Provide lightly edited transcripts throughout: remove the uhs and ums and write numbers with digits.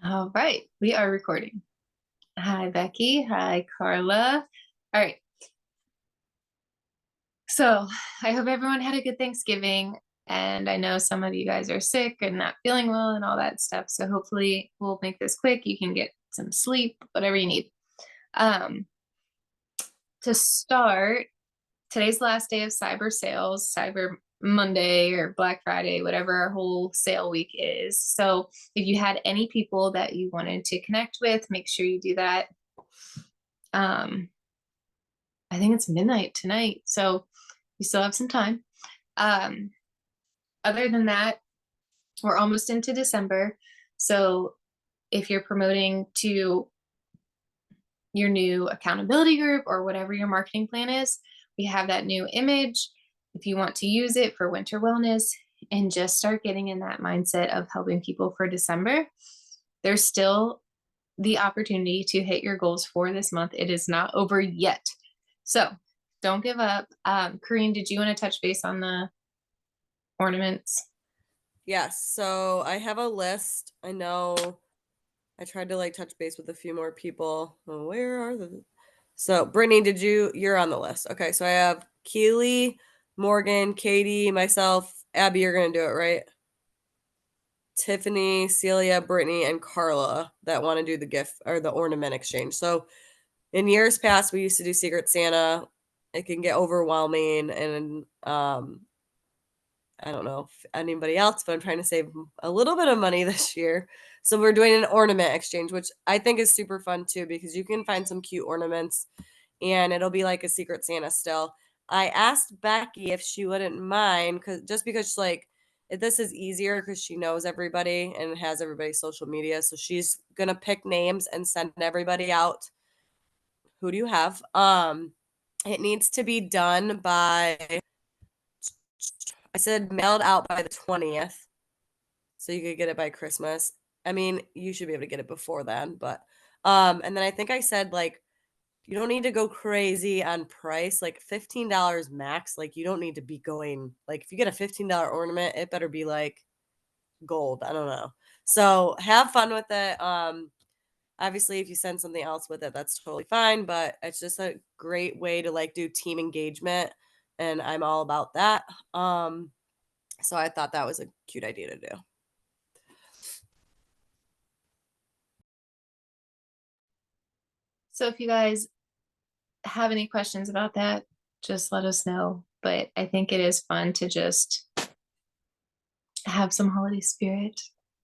All right, we are recording. Hi, Becky. Hi, Carla. All right. So I hope everyone had a good Thanksgiving. And I know some of you guys are sick and not feeling well and all that stuff. So hopefully we'll make this quick. You can get some sleep, whatever you need. Um, to start, today's the last day of cyber sales, Cyber Monday or Black Friday, whatever our whole sale week is. So if you had any people that you wanted to connect with, make sure you do that. I think it's midnight tonight, so we still have some time. Um, Other than that, we're almost into December. So if you're promoting to your new accountability group or whatever your marketing plan is, we have that new image. If you want to use it for winter wellness and just start getting in that mindset of helping people for December, there's still the opportunity to hit your goals for this month. It is not over yet. So don't give up. Kareen, did you want to touch base on the ornaments? Yes, so I have a list. I know I tried to touch base with a few more people. Oh, where are the So Brittany, you're on the list. Okay, so I have Keely, Morgan, Katie, myself, Abby, you're gonna do it, right? Tiffany, Celia, Brittany, and Carla that want to do the gift or the ornament exchange. So in years past, we used to do Secret Santa. It can get overwhelming and I don't know if anybody else, but I'm trying to save a little bit of money this year. So we're doing an ornament exchange, which I think is super fun too, because you can find some cute ornaments and it'll be like a Secret Santa still. I asked Becky if she wouldn't mind because this is easier because she knows everybody and has everybody's social media. So she's gonna pick names and send everybody out. Who do you have? It needs to be done by, I said mailed out by the 20th. So you could get it by Christmas. I mean, you should be able to get it before then, but and then I think I said you don't need to go crazy on price, like $15 max. Like you don't need to be going if you get a $15 ornament, it better be like gold. I don't know. So have fun with it. Obviously if you send something else with it, that's totally fine, but it's just a great way to do team engagement and I'm all about that. So I thought that was a cute idea to do. So if you guys have any questions about that, just let us know. But I think it is fun to just have some holiday spirit.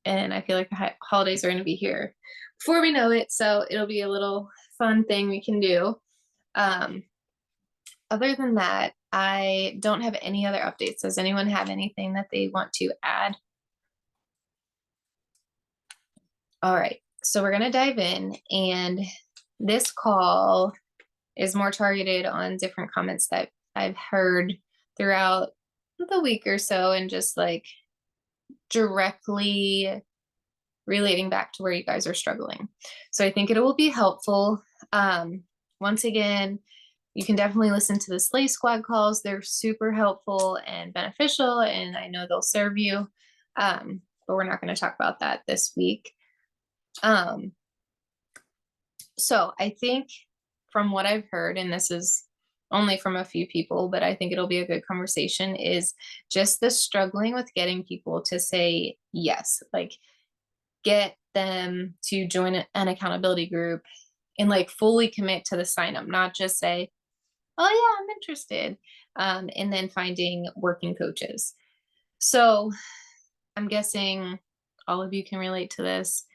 And I feel like the holidays are going to be here before we know it. So it'll be a little fun thing we can do. Um, Other than that, I don't have any other updates. Does anyone have anything that they want to add? All right, so we're going to dive in, and this call is more targeted on different comments that I've heard throughout the week or so, and just directly relating back to where you guys are struggling. So I think it will be helpful. Once again, you can definitely listen to the Slay Squad calls. They're super helpful and beneficial, and I know they'll serve you. But we're not going to talk about that this week. So I think from what I've heard, and this is only from a few people, but I think it'll be a good conversation, is just the struggling with getting people to say yes, get them to join an accountability group and fully commit to the sign up, not just say, oh yeah, I'm interested. And then finding working coaches. So I'm guessing all of you can relate to this.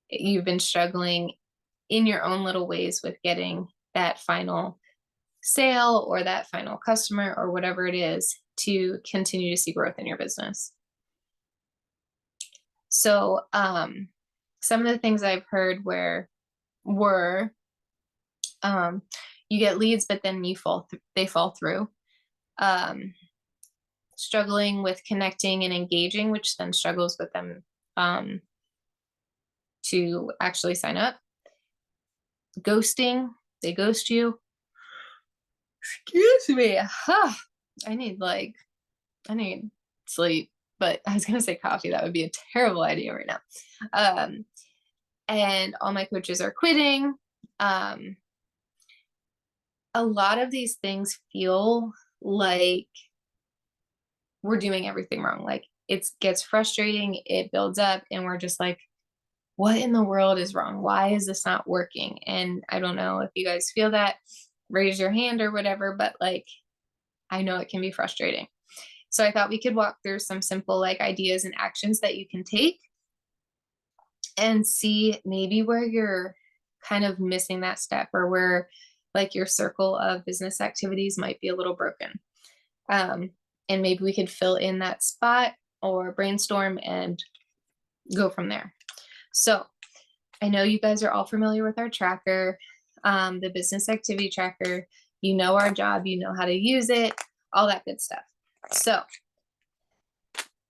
You've been struggling in your own little ways with getting that final sale or that final customer or whatever it is to continue to see growth in your business. So some of the things I've heard were you get leads, but then they fall through. Struggling with connecting and engaging, which then struggles with them to actually sign up. Ghosting, they ghost you. Excuse me. I need sleep, but I was gonna say coffee. That would be a terrible idea right now. and all my coaches are quitting. Um, a lot of these things feel like we're doing everything wrong. Like it gets frustrating, it builds up, and we're just like, what in the world is wrong? Why is this not working? And I don't know if you guys feel that, raise your hand or whatever, but like, I know it can be frustrating. So I thought we could walk through some simple like ideas and actions that you can take and see maybe where you're kind of missing that step, or where like your circle of business activities might be a little broken. Um, and maybe we could fill in that spot or brainstorm and go from there. So I know you guys are all familiar with our tracker, the business activity tracker. You know our job, you know how to use it, all that good stuff. So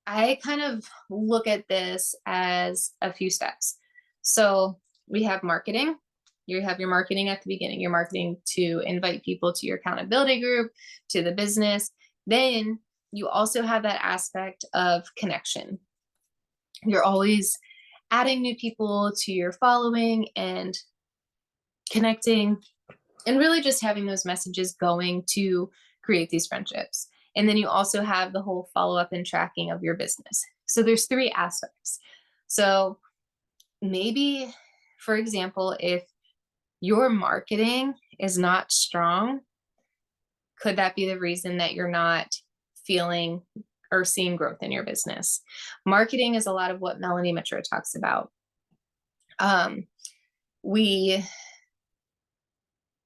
I kind of look at this as a few steps. So we have marketing. You have your marketing at the beginning, your marketing to invite people to your accountability group, to the business. Then you also have that aspect of connection. You're always adding new people to your following and connecting, and really just having those messages going to create these friendships. And then you also have the whole follow up and tracking of your business. So there's three aspects. So maybe, for example, if your marketing is not strong, could that be the reason that you're not feeling or seeing growth in your business? Marketing is a lot of what Melanie Mitra talks about. We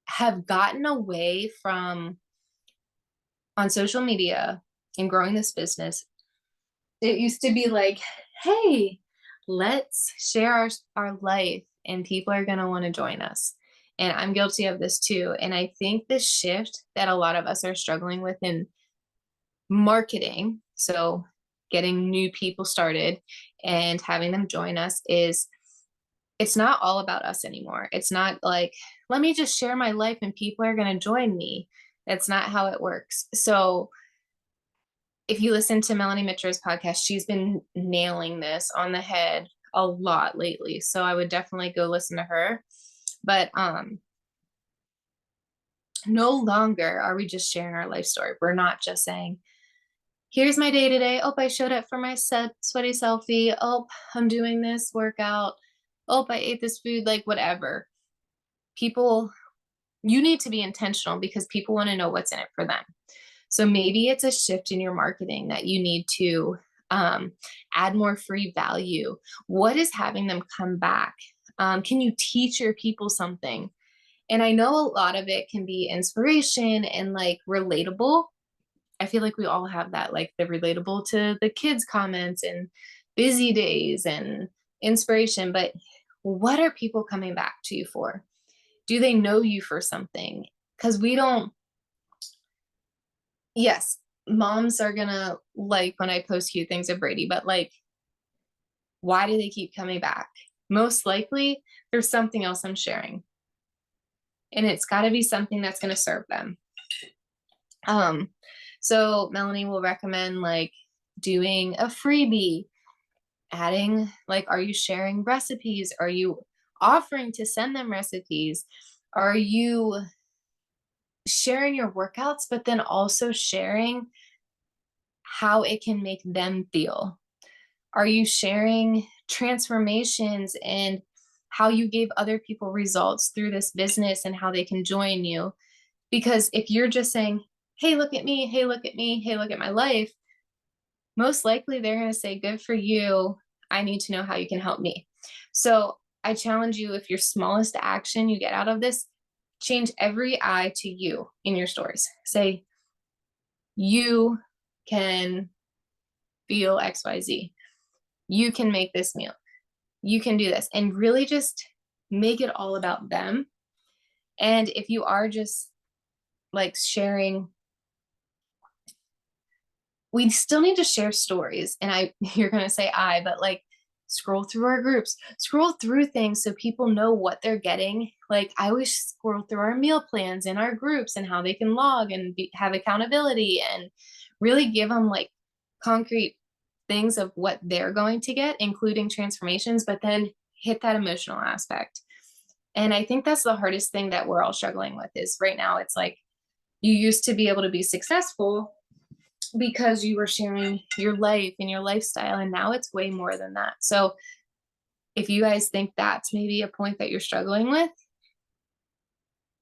have gotten away from, on social media and growing this business, it used to be like, hey, let's share our life and people are going to want to join us. And I'm guilty of this too. And I think this shift that a lot of us are struggling with in marketing, so getting new people started and having them join us, is it's not all about us anymore. It's not like, let me just share my life and people are going to join me. That's not how it works. So if you listen to Melanie Mitra's podcast, she's been nailing this on the head a lot lately. So I would definitely go listen to her. But no longer are we just sharing our life story. We're not just saying, here's my day today. Oh, I showed up for my sweaty selfie. Oh, I'm doing this workout. Oh, I ate this food, like whatever. People, you need to be intentional because people want to know what's in it for them. So maybe it's a shift in your marketing that you need to add more free value. What is having them come back? Can you teach your people something? And I know a lot of it can be inspiration and like relatable. I feel like we all have that, like the relatable to the kids' comments and busy days and inspiration. But what are people coming back to you for? Do they know you for something? Because we don't, yes, moms are gonna like when I post cute things of Brady, but like, why do they keep coming back? Most likely there's something else I'm sharing. And it's gotta be something that's gonna serve them. So Melanie will recommend like doing a freebie, adding like, are you sharing recipes? Are you offering to send them recipes? Are you sharing your workouts, but then also sharing how it can make them feel? Are you sharing transformations and how you gave other people results through this business and how they can join you? Because if you're just saying, hey, look at me, hey, look at me, hey, look at my life, most likely they're going to say, good for you. I need to know how you can help me. So I challenge you, if your smallest action you get out of this, change every I to you in your stories. Say, you can feel XYZ. You can make this meal. You can do this. And really just make it all about them. And if you are just like sharing, we still need to share stories. And you're going to say but like, scroll through our groups, scroll through things so people know what they're getting. Like I always scroll through our meal plans in our groups and how they can log and have accountability, and really give them like concrete things of what they're going to get, including transformations. But then hit that emotional aspect. And I think that's the hardest thing that we're all struggling with is right now. It's like you used to be able to be successful because you were sharing your life and your lifestyle. And now it's way more than that. So if you guys think that's maybe a point that you're struggling with,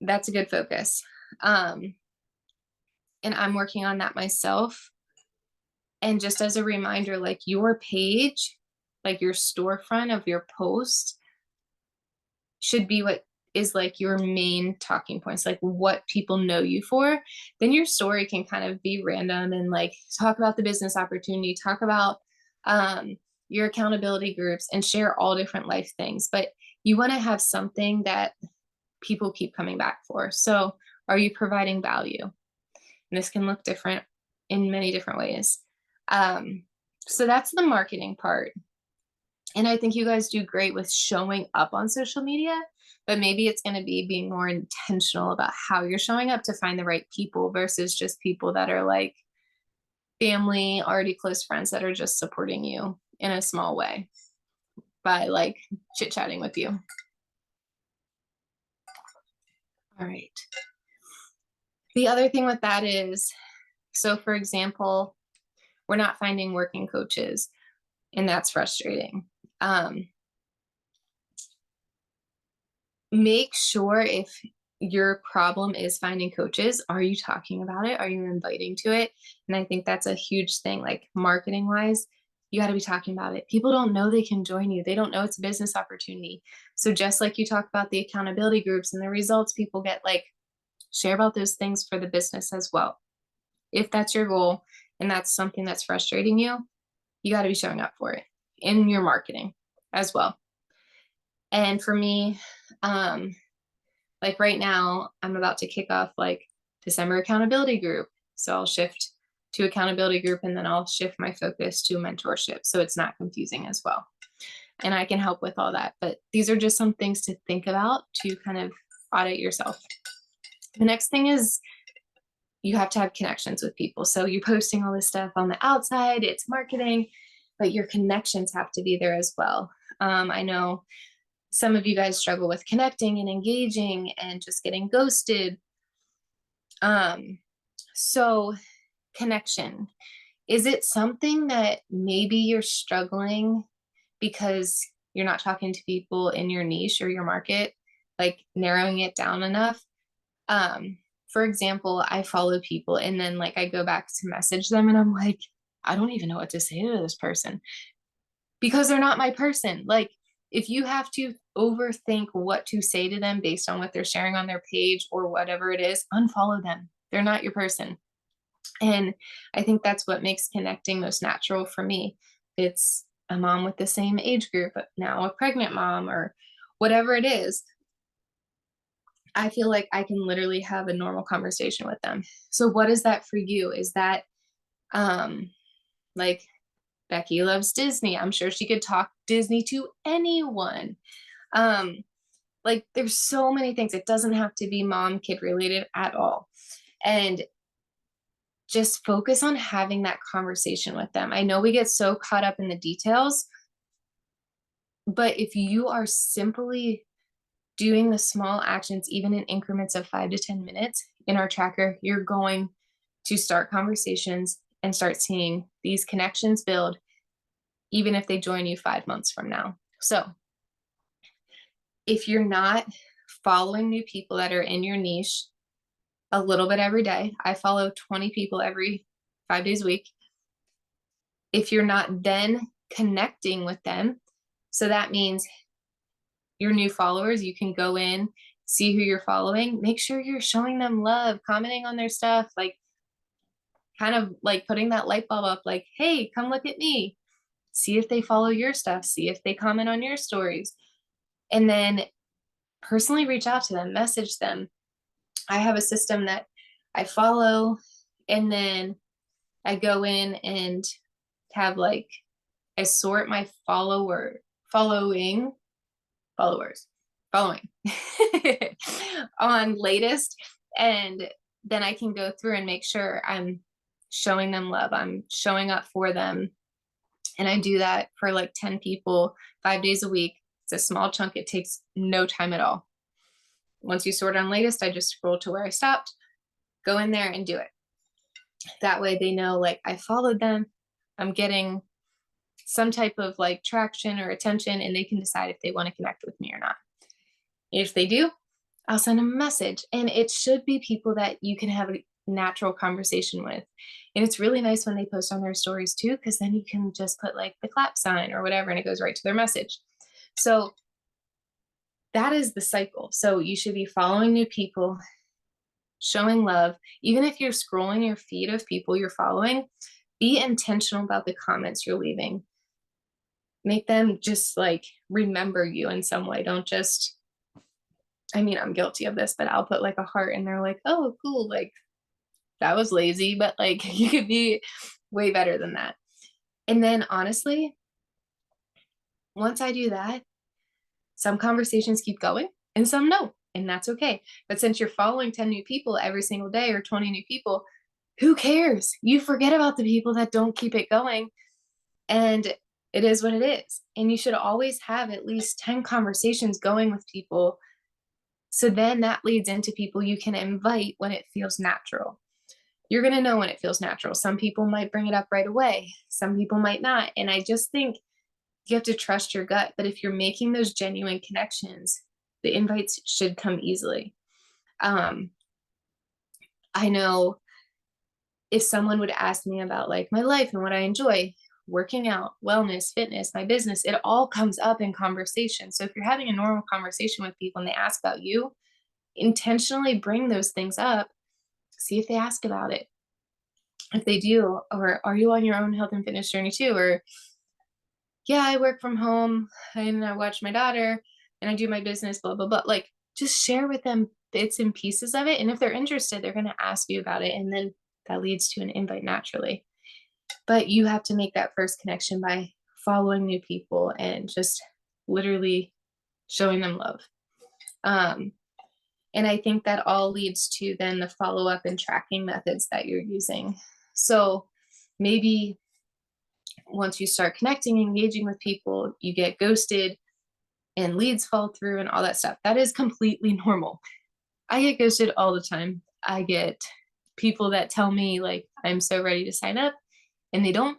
that's a good focus. And I'm working on that myself. And just as a reminder, like your page, like your storefront of your post should be what is like your main talking points, like what people know you for. Then your story can kind of be random and like talk about the business opportunity, talk about your accountability groups and share all different life things. But you want to have something that people keep coming back for. So are you providing value? And this can look different in many different ways. So that's the marketing part. And I think you guys do great with showing up on social media, but maybe it's going to be being more intentional about how you're showing up to find the right people versus just people that are like family, already close friends that are just supporting you in a small way by like chit chatting with you. All right. The other thing with that is, so for example, we're not finding working coaches, and that's frustrating. Make sure if your problem is finding coaches, are you talking about it? Are you inviting to it? And I think that's a huge thing, like marketing wise, you got to be talking about it. People don't know they can join you. They don't know it's a business opportunity. So just like you talk about the accountability groups and the results people get, like share about those things for the business as well. If that's your goal and that's something that's frustrating you, you got to be showing up for it in your marketing as well. And for me, like right now, I'm about to kick off like December accountability group. So I'll shift to accountability group and then I'll shift my focus to mentorship. So it's not confusing as well. And I can help with all that. But these are just some things to think about to kind of audit yourself. The next thing is you have to have connections with people. So you're posting all this stuff on the outside, it's marketing, but your connections have to be there as well. I know some of you guys struggle with connecting and engaging and just getting ghosted. So connection, is it something that maybe you're struggling because you're not talking to people in your niche or your market, like narrowing it down enough? For example, I follow people and then like I go back to message them and I'm like, I don't even know what to say to this person because they're not my person. Like if you have to overthink what to say to them based on what they're sharing on their page or whatever it is, unfollow them. They're not your person. And I think that's what makes connecting most natural for me. It's a mom with the same age group, but now a pregnant mom or whatever it is. I feel like I can literally have a normal conversation with them. So what is that for you? Is that like Becky loves Disney. I'm sure she could talk Disney to anyone. Like there's so many things. It doesn't have to be mom kid related at all. And just focus on having that conversation with them. I know we get so caught up in the details, but if you are simply doing the small actions, even in increments of 5 to 10 minutes in our tracker, you're going to start conversations and start seeing these connections build, even if they join you 5 months from now. So if you're not following new people that are in your niche a little bit every day, I follow 20 people every 5 days a week. If you're not then connecting with them, so that means your new followers, you can go in, see who you're following, make sure you're showing them love, commenting on their stuff, like kind of like putting that light bulb up, like, hey, come look at me. See if they follow your stuff, see if they comment on your stories. And then personally reach out to them, message them. I have a system that I follow and then I go in and have like, I sort my following on latest. And then I can go through and make sure I'm showing them love. I'm showing up for them. And I do that for like 10 people, 5 days a week. It's a small chunk. It takes no time at all. Once you sort on latest, I just scroll to where I stopped, go in there and do it. That way they know like I followed them. I'm getting some type of like traction or attention, and they can decide if they want to connect with me or not. If they do, I'll send them a message. And it should be people that you can have a natural conversation with. And it's really nice when they post on their stories too, because then you can just put like the clap sign or whatever, and it goes right to their message. So that is the cycle. So you should be following new people, showing love. Even if you're scrolling your feed of people you're following, be intentional about the comments you're leaving. Make them just like remember you in some way. Don't just, I mean, I'm guilty of this, but I'll put like a heart and they're like, oh, cool. Like that was lazy, but like you could be way better than that. And then honestly, once I do that, some conversations keep going and some no, and that's okay. But since you're following 10 new people every single day or 20 new people, who cares? You forget about the people that don't keep it going, and it is what it is. And you should always have at least 10 conversations going with people. So then that leads into people you can invite when it feels natural. You're going to know when it feels natural. Some people might bring it up right away, some people might not. And I just think you have to trust your gut. But if you're making those genuine connections, the invites should come easily. I know if someone would ask me about like my life and what I enjoy, working out, wellness, fitness, my business, it all comes up in conversation. So if you're having a normal conversation with people and they ask about you, intentionally bring those things up, see if they ask about it. If they do, or are you on your own health and fitness journey too? Or yeah, I work from home and I watch my daughter and I do my business, blah, blah, blah. Like just share with them bits and pieces of it. And if they're interested, they're going to ask you about it. And then that leads to an invite naturally. But you have to make that first connection by following new people and just literally showing them love. And I think that all leads to then the follow up and tracking methods that you're using. So maybe once you start connecting, engaging with people, you get ghosted and leads fall through and all that stuff. That is completely normal. I get ghosted all the time. I get people that tell me like I'm so ready to sign up and they don't,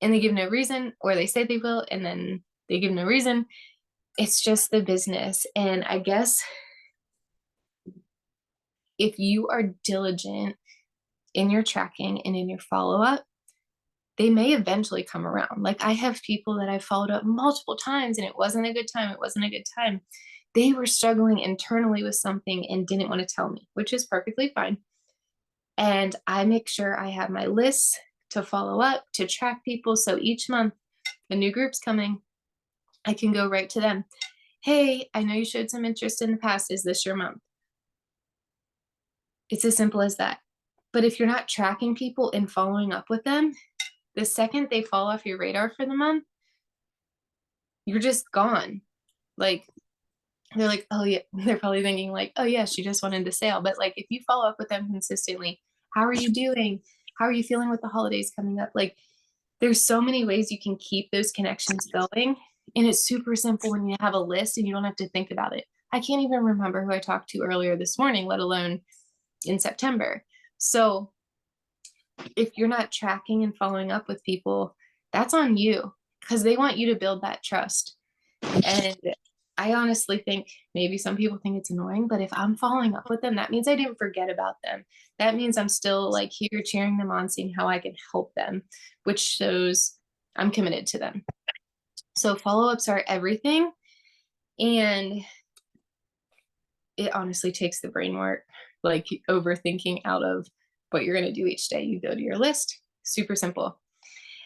and they give no reason, or they say they will and then they give no reason. It's just the business. And I guess if you are diligent in your tracking and in your follow-up, they may eventually come around. Like I have people that I've followed up multiple times and it wasn't a good time. It wasn't a good time. They were struggling internally with something and didn't want to tell me, which is perfectly fine. And I make sure I have my lists to follow up, to track people. So each month a new group's coming, I can go right to them. Hey, I know you showed some interest in the past. Is this your month? It's as simple as that. But if you're not tracking people and following up with them, the second they fall off your radar for the month, you're just gone. Like they're like, oh yeah, they're probably thinking like, oh yeah, she just wanted to sale. But like if you follow up with them consistently, how are you doing? How are you feeling with the holidays coming up? Like there's so many ways you can keep those connections going. And it's super simple when you have a list and you don't have to think about it. I can't even remember who I talked to earlier this morning, let alone in September. So if you're not tracking and following up with people, that's on you because they want you to build that trust. And I honestly think maybe some people think it's annoying, but if I'm following up with them, that means I didn't forget about them. That means I'm still like here cheering them on, seeing how I can help them, which shows I'm committed to them. So follow-ups are everything. And it honestly takes the brain work, like overthinking out of what you're going to do each day. You go to your list, super simple.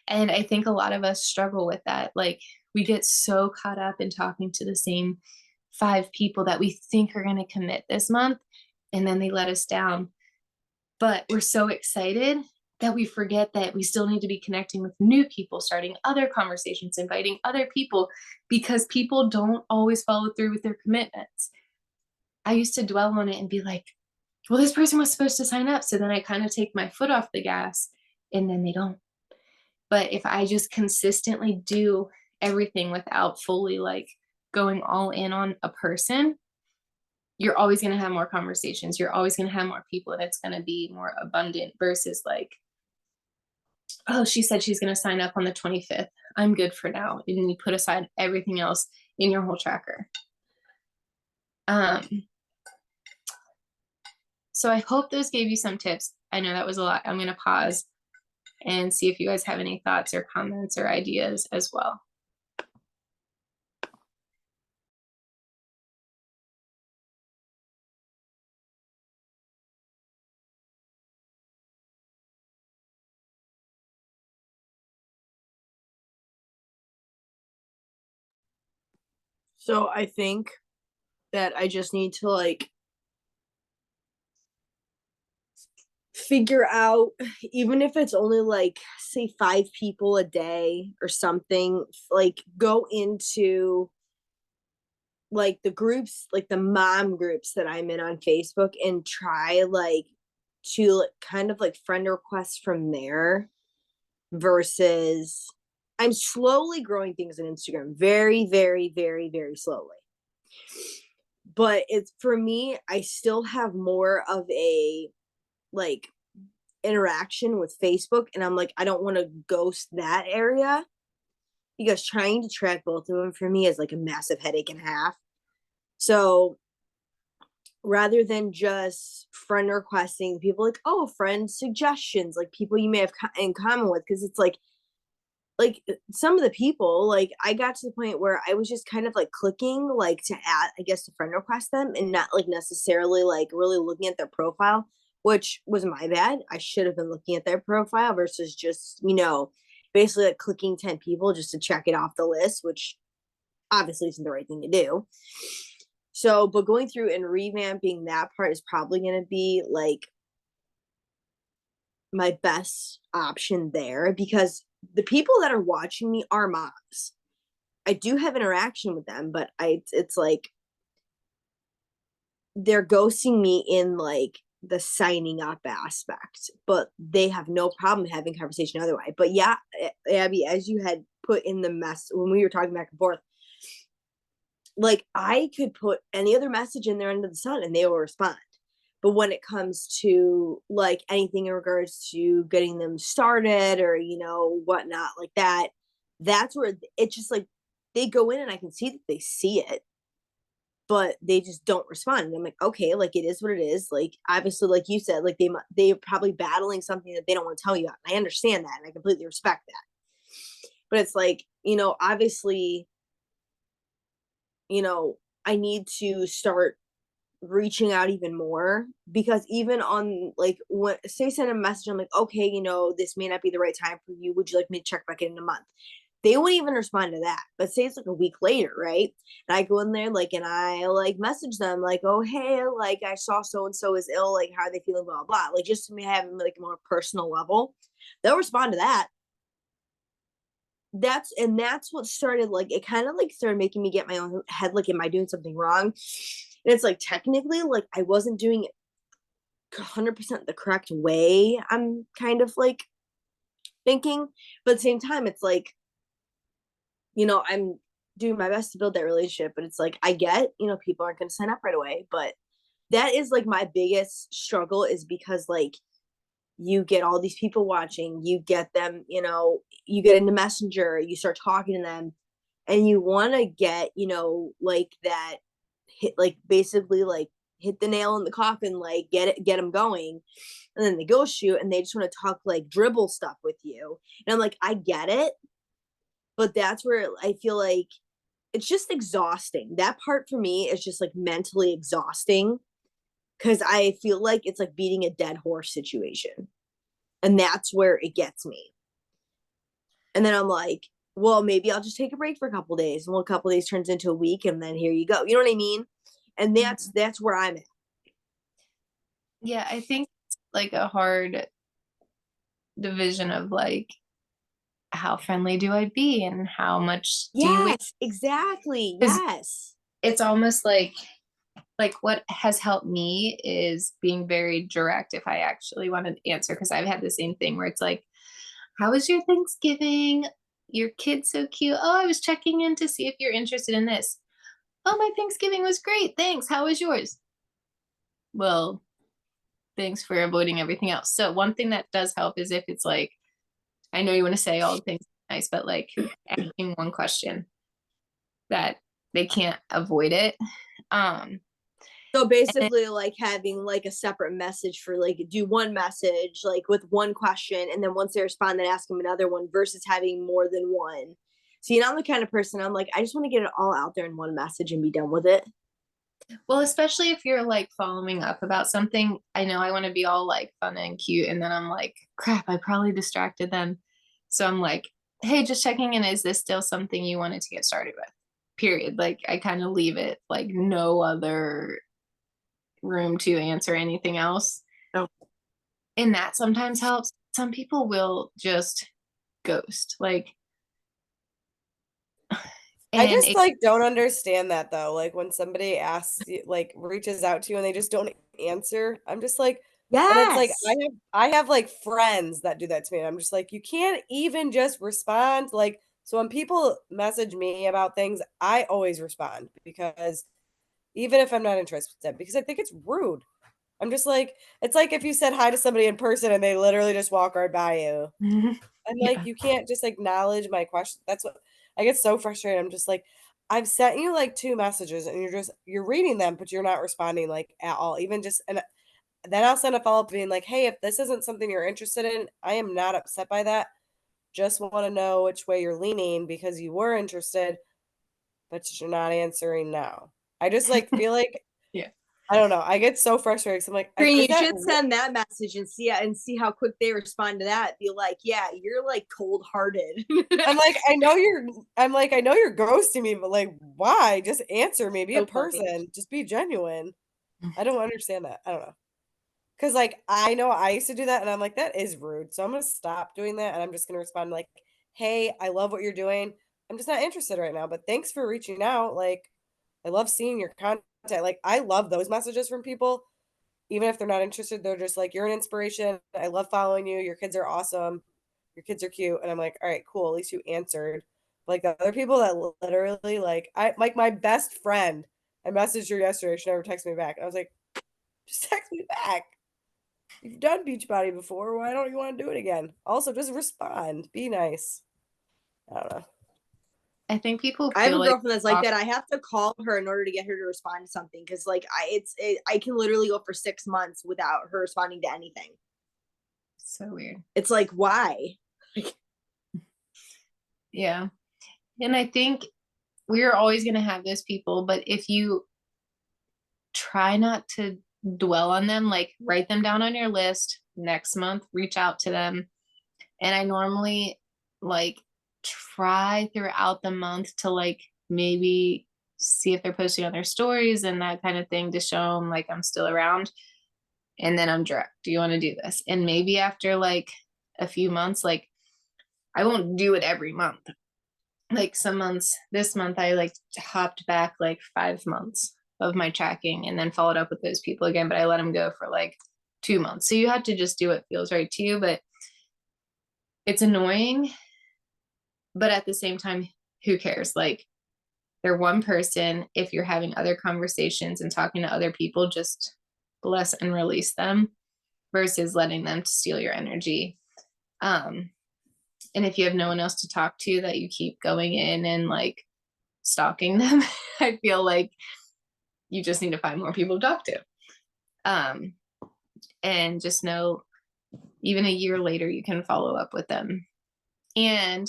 And I think a lot of us struggle with that. Like we get so caught up in talking to the same 5 people that we think are going to commit this month, and then they let us down. But we're so excited that we forget that we still need to be connecting with new people, starting other conversations, inviting other people, because people don't always follow through with their commitments. I used to dwell on it and be like, well, this person was supposed to sign up. So then I kind of take my foot off the gas and then they don't. But if I just consistently do everything without fully like going all in on a person, you're always going to have more conversations. You're always going to have more people, and it's going to be more abundant versus like, oh, she said she's going to sign up on the 25th. I'm good for now. And you put aside everything else in your whole tracker. So I hope those gave you some tips. I know that was a lot. I'm going to pause and see if you guys have any thoughts or comments or ideas as well. So I think that I just need to like figure out, even if it's only like say 5 people a day or something, like go into like the groups, like the mom groups that I'm in on Facebook, and try like to kind of like friend requests from there versus I'm slowly growing things on Instagram, very, very, very, very slowly. But it's for me, I still have more of a like interaction with Facebook, and I'm like, I don't want to ghost that area because trying to track both of them for me is like a massive headache and a half. So rather than just friend requesting people, like, oh, friend suggestions, like people you may have in common with, because it's like some of the people, like I got to the point where I was just kind of like clicking like to add, I guess, to friend request them, and not like necessarily like really looking at their profile, which was my bad. I should have been looking at their profile versus just, basically like clicking 10 people just to check it off the list, which obviously isn't the right thing to do. So, but going through and revamping that part is probably going to be like my best option there, because the people that are watching me are moms. I do have interaction with them, but it's like they're ghosting me in like the signing up aspect, but they have no problem having conversation otherwise. But yeah, Abby, as you had put in the mess when we were talking back and forth, like I could put any other message in there under the sun and they will respond. But when it comes to like anything in regards to getting them started or, whatnot like that, that's where it's just like they go in and I can see that they see it, but they just don't respond. And I'm like, okay, like it is what it is. Like obviously, like you said, like they're probably battling something that they don't want to tell you. And I understand that, and I completely respect that. But it's like, obviously, I need to start reaching out even more, because even on like when say send a message, I'm like, okay, this may not be the right time for you. Would you like me to check back in a month? They won't even respond to that. But say it's like a week later, right? And I go in there like and I like message them like, oh hey, like I saw so and so is ill, like how are they feeling, blah blah. Like just to me have like a more personal level. They'll respond to that. That's what started, like it kind of like started making me get my own head, like am I doing something wrong? And it's like technically like I wasn't doing it 100% the correct way, I'm kind of like thinking. But at the same time it's like, I'm doing my best to build that relationship, but it's like I get, people aren't going to sign up right away. But that is like my biggest struggle, is because like you get all these people watching, you get them, you get into Messenger, you start talking to them, and you want to get, like that hit, like basically like hit the nail in the coffin, like get them going. And then they ghost you and they just want to talk like dribble stuff with you. And I'm like, I get it. But that's where I feel like it's just exhausting. That part for me is just like mentally exhausting, because I feel like it's like beating a dead horse situation. And that's where it gets me. And then I'm like, well, maybe I'll just take a break for a couple days. And well, a couple days turns into a week, and then here you go. You know what I mean? And that's where I'm at. Yeah, I think it's like a hard division of like, how friendly do I be and how much do you wait? Yes, exactly. Yes. It's almost like what has helped me is being very direct if I actually want to answer, because I've had the same thing where it's like, how was your Thanksgiving? your kid's so cute. Oh, I was checking in to see if you're interested in this. Oh, my Thanksgiving was great. Thanks. How was yours? Well, thanks for avoiding everything else. So one thing that does help is if it's like, I know you want to say all the things nice, but like asking one question that they can't avoid it. So basically, like having like a separate message for like do one message like with one question, and then once they respond, then ask them another one versus having more than one. See, and I'm the kind of person I'm like I just want to get it all out there in one message and be done with it. Well, especially if you're like following up about something, I know I want to be all like fun and cute, and then I'm like, crap, I probably distracted them. So I'm like, hey, just checking in. Is this still something you wanted to get started with? Period. Like I kind of leave it like no other room to answer anything else. Oh. And that sometimes helps. Some people will just ghost. Like, I and just it, like don't understand that though. Like when somebody asks you, like reaches out to you and they just don't answer, I'm just like, and it's like Yes. I have like friends that do that to me. And I'm just like, you can't even just respond. Like, so when people message me about things, I always respond because even if I'm not interested, because I think it's rude. I'm just like, it's like if you said hi to somebody in person and they literally just walk right by you. I'm like, yeah. you can't just acknowledge my question. That's what I get so frustrated. I'm just like, I've sent you like two messages and you're reading them, but you're not responding like at all. Even just and then I'll send a follow-up being like, hey, if this isn't something you're interested in, I am not upset by that. Just want to know which way you're leaning because you were interested, but you're not answering now. I just like feel like Yeah. I don't know. I get so frustrated 'cause I'm like, Green, is you that should send that message and see how quick they respond to that. Be like, yeah, you're like cold hearted. I'm like, I know you're ghosting me, but like, why? Just answer me. Be a So funny. person. Just be genuine. I don't understand that. I don't know. Cause like I know I used to do that and I'm like, that is rude. So I'm gonna stop doing that and I'm just gonna respond like, hey, I love what you're doing. I'm just not interested right now, but thanks for reaching out. Like, I love seeing your content. Like, I love those messages from people. Even if they're not interested, they're just like, you're an inspiration. I love following you. Your kids are awesome. Your kids are cute. And I'm like, all right, cool. At least you answered. Like the other people that literally like I like my best friend. I messaged her yesterday. She never texted me back. I was like, just text me back. You've done Beachbody before. Why don't you want to do it again? Also, just respond. Be nice. I don't know. I think people I have feel a like girlfriend that's like that. I have to call her in order to get her to respond to something because like I can literally go for 6 months without her responding to anything. so weird. It's like why? Yeah. And I think we're always going to have those people, but if you try not to dwell on them, like write them down on your list next month, reach out to them. And I normally like try throughout the month to like maybe see if they're posting on their stories and that kind of thing to show them like I'm still around. And then I'm direct. Do you want to do this? And maybe after like a few months, like I won't do it every month. Like some months, this month I like hopped back like 5 months of my tracking and then followed up with those people again, but I let them go for like 2 months. So you have to just do what feels right to you, but it's annoying. But at the same time, who cares? Like they're one person. If you're having other conversations and talking to other people, just bless and release them versus letting them steal your energy. And if you have no one else to talk to that you keep going in and like stalking them, I feel like you just need to find more people to talk to. And just know even a year later, you can follow up with them. And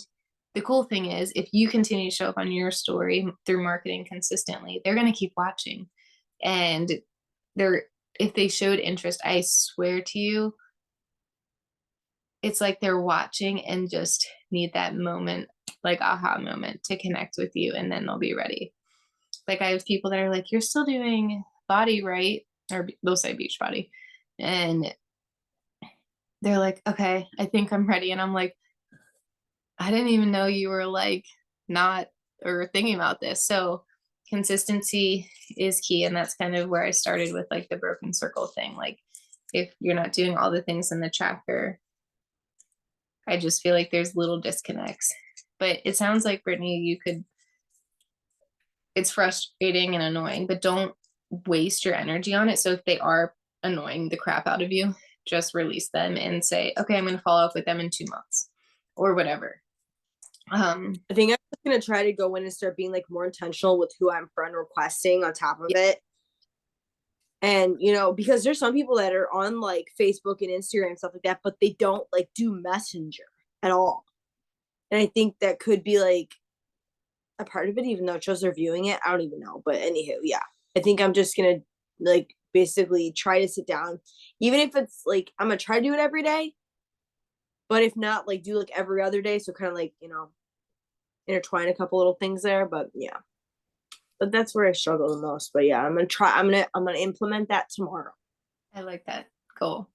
the cool thing is, if you continue to show up on your story through marketing consistently, they're going to keep watching. And if they showed interest, I swear to you, it's like they're watching and just need that moment, like aha moment to connect with you, and then they'll be ready. Like I have people that are like, you're still doing body, right? Or they'll say beach body. And they're like, okay, I think I'm ready. And I'm like, I didn't even know you were like not or thinking about this. So consistency is key. And that's kind of where I started with like the broken circle thing. Like if you're not doing all the things in the tracker, I just feel like there's little disconnects. But it sounds like, Brittany, it's frustrating and annoying, but don't waste your energy on it. So if they are annoying the crap out of you, just release them and say, okay, I'm going to follow up with them in 2 months or whatever. I think I'm just gonna try to go in and start being like more intentional with who I'm friend requesting on top of it. And because there's some people that are on like Facebook and Instagram and stuff like that, but they don't like do Messenger at all. And I think that could be like a part of it, even though it shows they're viewing it. I don't even know. But anywho, yeah. I think I'm just gonna like basically try to sit down. Even if it's like I'm gonna try to do it every day. But if not, like do like every other day. So kind of like, intertwine a couple little things there. But yeah. But that's where I struggle the most. But yeah, I'm gonna implement that tomorrow. I like that goal.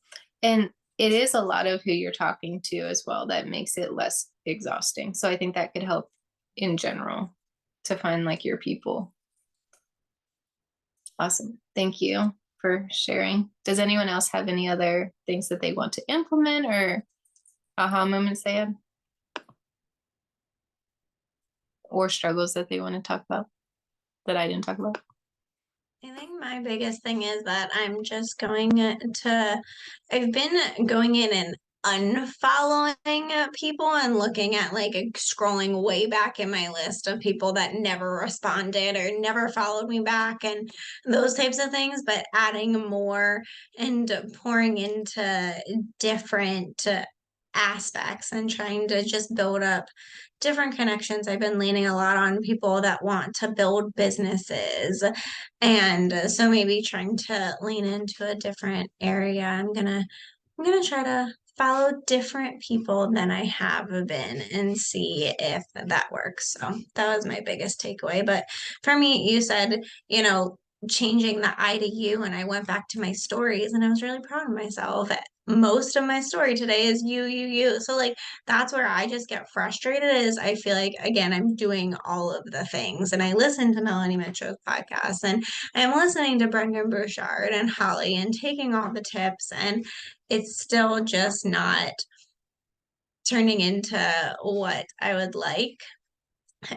And it is a lot of who you're talking to as well that makes it less exhausting. So I think that could help in general to find like your people. Awesome. Thank you for sharing. Does anyone else have any other things that they want to implement or aha moments they had? Or struggles that they want to talk about that I didn't talk about? I think my biggest thing is that I've been going in and unfollowing people and looking at like scrolling way back in my list of people that never responded or never followed me back and those types of things, but adding more and pouring into different aspects and trying to just build up different connections. I've been leaning a lot on people that want to build businesses. And so maybe trying to lean into a different area. I'm gonna try to follow different people than I have been and see if that works. So that was my biggest takeaway. But for me, you said, changing the I to you, and I went back to my stories and I was really proud of myself. Most of my story today is you. So like that's where I just get frustrated is I feel like again I'm doing all of the things and I listen to Melanie Mitchell's podcast and I'm listening to Brendan Burchard and Holly and taking all the tips and it's still just not turning into what I would like.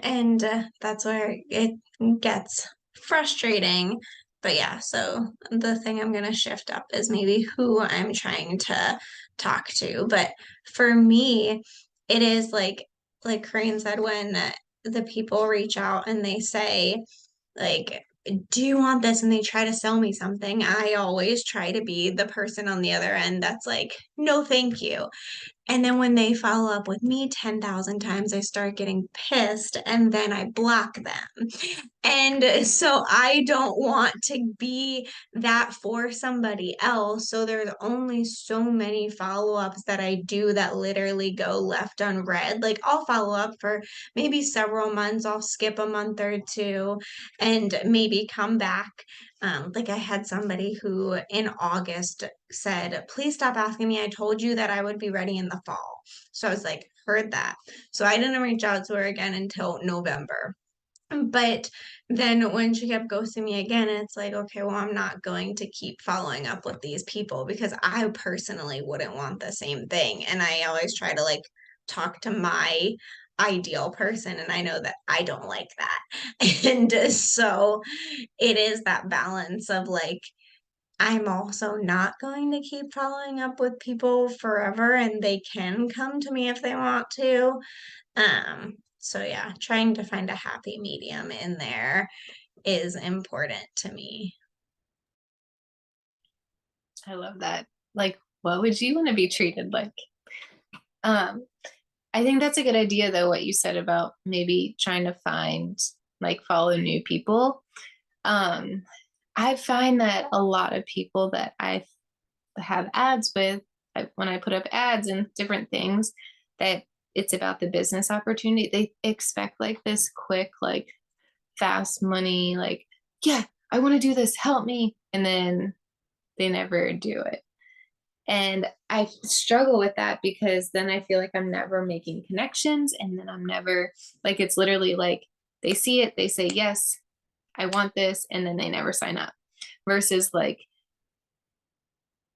And that's where it gets frustrating. But yeah, so the thing I'm going to shift up is maybe who I'm trying to talk to. But for me, it is like Corinne said, when the people reach out and they say, like, do you want this? And they try to sell me something. I always try to be the person on the other end that's like, no, thank you. And then when they follow up with me 10,000 times, I start getting pissed and then I block them. And so I don't want to be that for somebody else. So there's only so many follow-ups that I do that literally go left unread. Like I'll follow up for maybe several months, I'll skip a month or two and maybe come back. Like I had somebody who in August said, please stop asking me. I told you that I would be ready in the fall. So I was like, heard that. So I didn't reach out to her again until November. But then when she kept ghosting me again, it's like, okay, well, I'm not going to keep following up with these people because I personally wouldn't want the same thing. And I always try to like talk to my ideal person and I know that I don't like that. And so it is that balance of like I'm also not going to keep following up with people forever and they can come to me if they want to. So yeah, trying to find a happy medium in there is important to me. I love that. Like, what would you want to be treated like? I think that's a good idea though, what you said about maybe trying to find like follow new people. I find that a lot of people that I have ads with, when I put up ads and different things, that it's about the business opportunity. They expect like this quick, like fast money, like, yeah, I want to do this, help me. And then they never do it. And I struggle with that because then I feel like I'm never making connections. And then I'm never like, it's literally like they see it, they say, yes, I want this. And then they never sign up versus like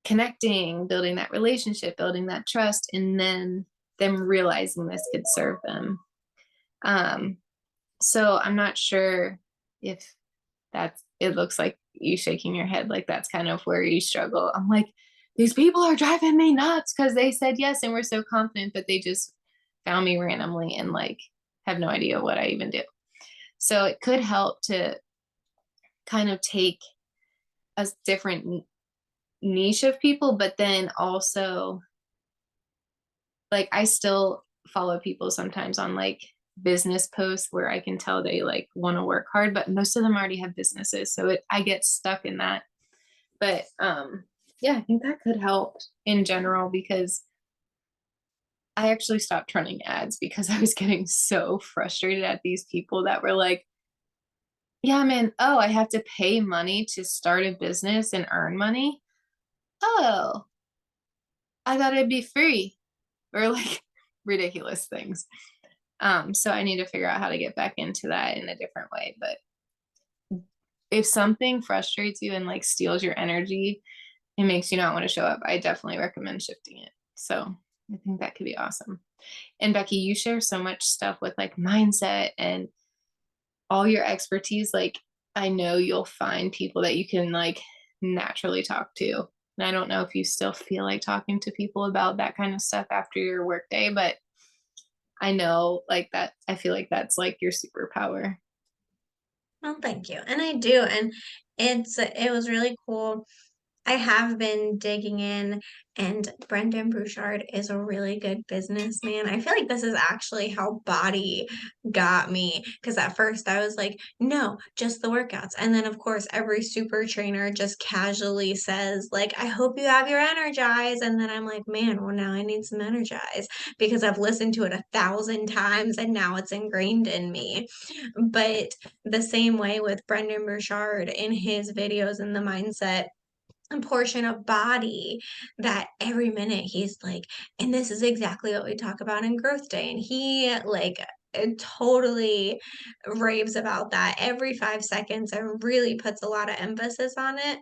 connecting, building that relationship, building that trust, and then them realizing this could serve them. So I'm not sure if it looks like you shaking your head like that's kind of where you struggle. I'm like, these people are driving me nuts because they said yes and were so confident, but they just found me randomly and like have no idea what I even do. So it could help to kind of take a different niche of people, but then also like I still follow people sometimes on like business posts where I can tell they like want to work hard, but most of them already have businesses. So I get stuck in that. But yeah, I think that could help in general because I actually stopped running ads because I was getting so frustrated at these people that were like, yeah, man, oh, I have to pay money to start a business and earn money. Oh, I thought it'd be free, or like ridiculous things. So I need to figure out how to get back into that in a different way. But if something frustrates you and like steals your energy, it makes you not want to show up, I definitely recommend shifting it. So I think that could be awesome. And Becky, you share so much stuff with like mindset and all your expertise. Like I know you'll find people that you can like naturally talk to. And I don't know if you still feel like talking to people about that kind of stuff after your workday, but I know like that, I feel like that's like your superpower. Well, thank you. And I do. And it was really cool. I have been digging in, and Brendan Bouchard is a really good businessman. I feel like this is actually how Body got me, because at first I was like, no, just the workouts. And then, of course, every super trainer just casually says, like, I hope you have your Energize. And then I'm like, man, well, now I need some Energize because I've listened to it 1,000 times and now it's ingrained in me. But the same way with Brendan Bouchard in his videos and the mindset portion of Body, that every minute he's like, and this is exactly what we talk about in Growth Day, and he like totally raves about that every 5 seconds and really puts a lot of emphasis on it.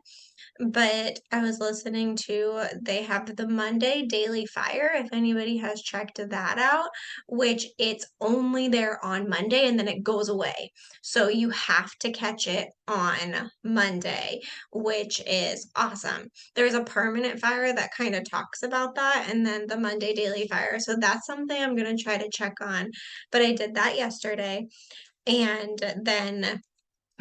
But I was listening to, they have the Monday Daily Fire, if anybody has checked that out, which it's only there on Monday and then it goes away. So you have to catch it on Monday, which is awesome. There's a permanent fire that kind of talks about that, and then the Monday Daily Fire. So that's something I'm going to try to check on. But I did that yesterday. And then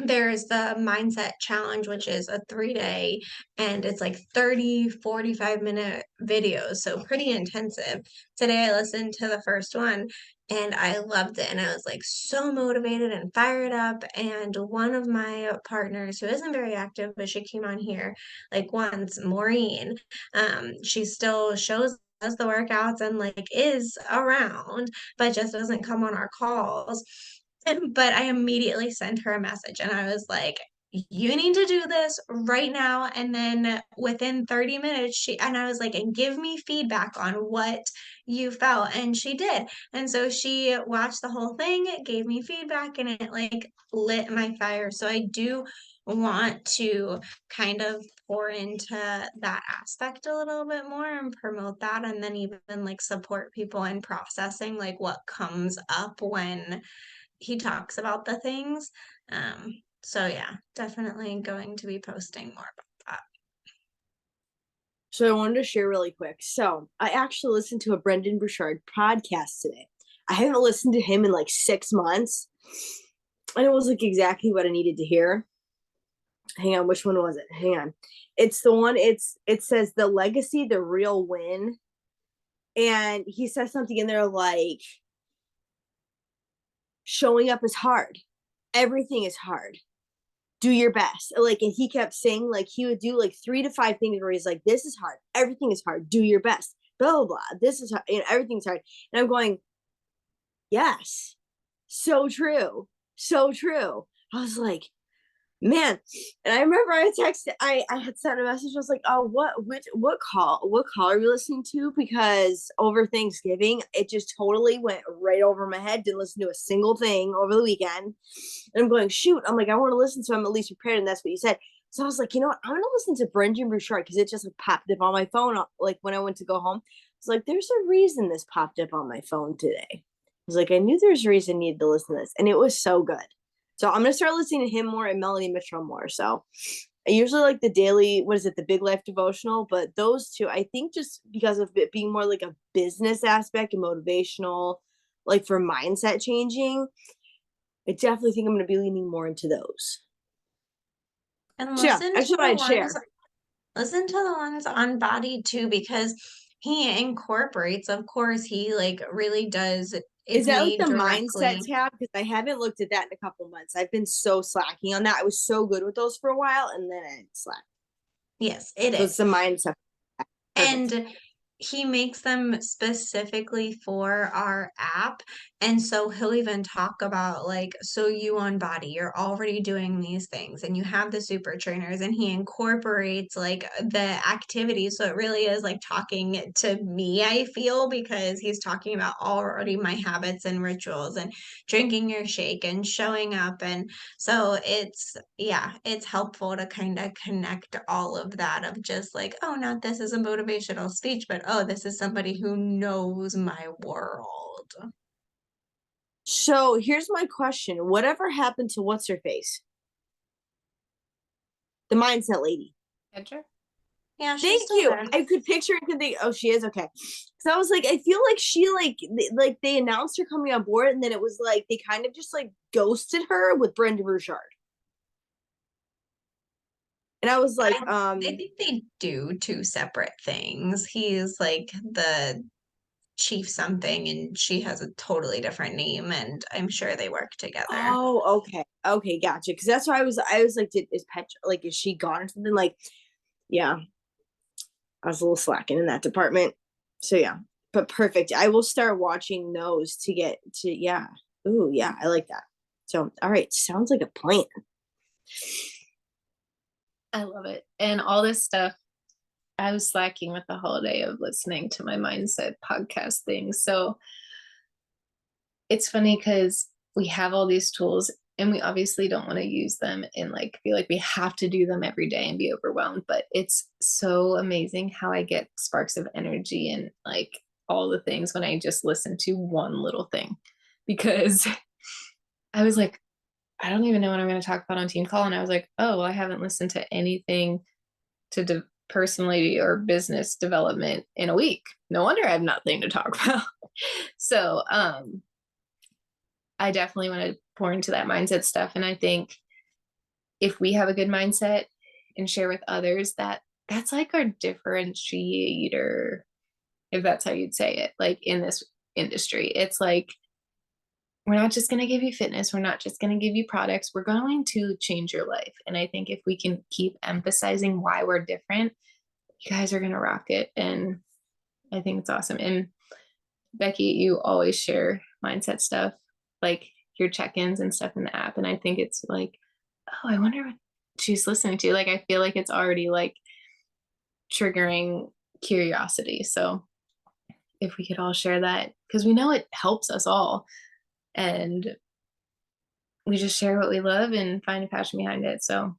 there's the mindset challenge, which is a 3-day, and it's like 30-45 minute videos, so pretty intensive. Today I listened to the first one and I loved it, and I was like so motivated and fired up. And one of my partners, who isn't very active but she came on here like once, Maureen, she still does the workouts and like is around but just doesn't come on our calls. But I immediately sent her a message and I was like, you need to do this right now. And then within 30 minutes, and I was like, and give me feedback on what you felt. And she did. And so she watched the whole thing, gave me feedback, and it like lit my fire. So I do want to kind of pour into that aspect a little bit more and promote that, and then even like support people in processing like what comes up when he talks about the things. So yeah, definitely going to be posting more about that. So I wanted to share really quick. So I actually listened to a Brendan Bouchard podcast today. I haven't listened to him in like 6 months. And it was like exactly what I needed to hear. Hang on, which one was it? Hang on. It's the one, it says The Legacy, the Real Win. And he says something in there like, showing up is hard. Everything is hard. Do your best. Like, and he kept saying, like, he would do like 3 to 5 things where he's like, this is hard. Everything is hard. Do your best. Blah, blah, blah. This is hard. You know, everything's hard. And I'm going, yes. So true. So true. I was like, man. And I remember I had sent a message. I was like, oh, what call are we listening to? Because over Thanksgiving, it just totally went right over my head. Didn't listen to a single thing over the weekend. And I'm going, shoot. I'm like, I want to listen, so I'm at least prepared. And that's what you said. So I was like, you know what? I'm going to listen to Brendan Bouchard because it just like, popped up on my phone. Like when I went to go home, it's like, there's a reason this popped up on my phone today. was like, I knew there's a reason I needed to listen to this. And it was so good. So I'm gonna start listening to him more and Melanie Mitchell more. So I usually like the daily, what is it, the Big Life devotional, but those two, I think just because of it being more like a business aspect and motivational, like for mindset changing, I definitely think I'm gonna be leaning more into those. And So yeah, listen that's to what the I'd share. ones listen to the ones on Body too, because he incorporates, of course, he like really does. Is It's that like made the mindset directly. tab? Because I haven't looked at that in a couple months. I've been so slacking on that. I was so good with those for a while, and then I slacked. Yes, it So it's is. the mindset. Perfect. And he makes them specifically for our app. And so he'll even talk about like, so you on Body, you're already doing these things and you have the super trainers, and he incorporates like the activities. So it really is like talking to me, I feel, because he's talking about already my habits and rituals and drinking your shake and showing up. And so yeah, it's helpful to kind of connect all of that of just like, oh, not this is a motivational speech, but oh, this is somebody who knows my world. So here's my question. Whatever happened to what's her face? The mindset lady. Kendra? Yeah, she's Thank still you. there. I could picture and could think, oh, she is okay. So I was like, I feel like she like they announced her coming on board, and then it was like they kind of just like ghosted her with Brenda Burchard. And I was like, I think they do two separate things. He's like the chief something, and she has a totally different name, and I'm sure they work together. oh, okay, gotcha. Because that's why I was like, is Petra, like, is she gone or something? Like, yeah, I was a little slacking in that department. So yeah, but perfect. I will start watching those to get to, yeah. Ooh, yeah, I like that. So all right, sounds like a plan. I love it. And all this stuff, I was slacking with the holiday of listening to my mindset podcast thing. So it's funny because we have all these tools and we obviously don't want to use them and like feel like we have to do them every day and be overwhelmed. But it's so amazing how I get sparks of energy and like all the things when I just listen to one little thing. Because I was like, I don't even know what I'm going to talk about on team call. And I was like, oh, well, I haven't listened to anything to personally or business development in a week. No wonder I have nothing to talk about. So I definitely want to pour into that mindset stuff. And I think if we have a good mindset and share with others, that's like our differentiator, if that's how you'd say it, like in this industry. It's like we're not just going to give you fitness, we're not just going to give you products, we're going to change your life. And I think if we can keep emphasizing why we're different, you guys are going to rock it. And I think it's awesome. And Becky, you always share mindset stuff, like your check-ins and stuff in the app. And I think it's like, oh, I wonder what she's listening to. Like, I feel like it's already like triggering curiosity. So if we could all share that, because we know it helps us all. And we just share what we love and find a passion behind it. So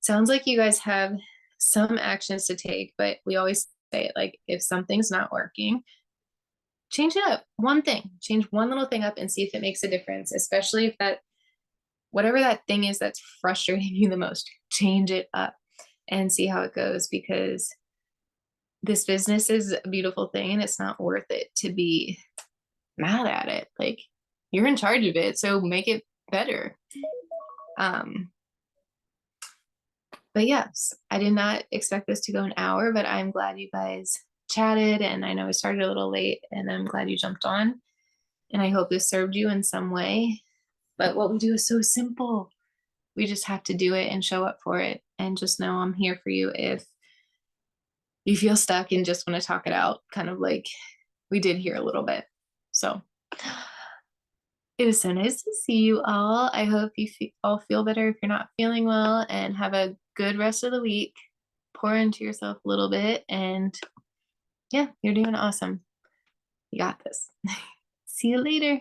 sounds like you guys have some actions to take, but we always say it like, if something's not working, change it up. One thing, change one little thing up and see if it makes a difference, especially if that, whatever that thing is that's frustrating you the most, change it up and see how it goes, because this business is a beautiful thing and it's not worth it to be mad at it. Like, you're in charge of it, so make it better. But yes, I did not expect this to go an hour, but I'm glad you guys chatted, and I know we started a little late, and I'm glad you jumped on, and I hope this served you in some way. But what we do is so simple. We just have to do it and show up for it, and just know I'm here for you if you feel stuck and just want to talk it out, kind of like we did here a little bit. So it was so nice to see you all. I hope you all feel better if you're not feeling well, and have a good rest of the week. Pour into yourself a little bit, and yeah, you're doing awesome. You got this. See you later.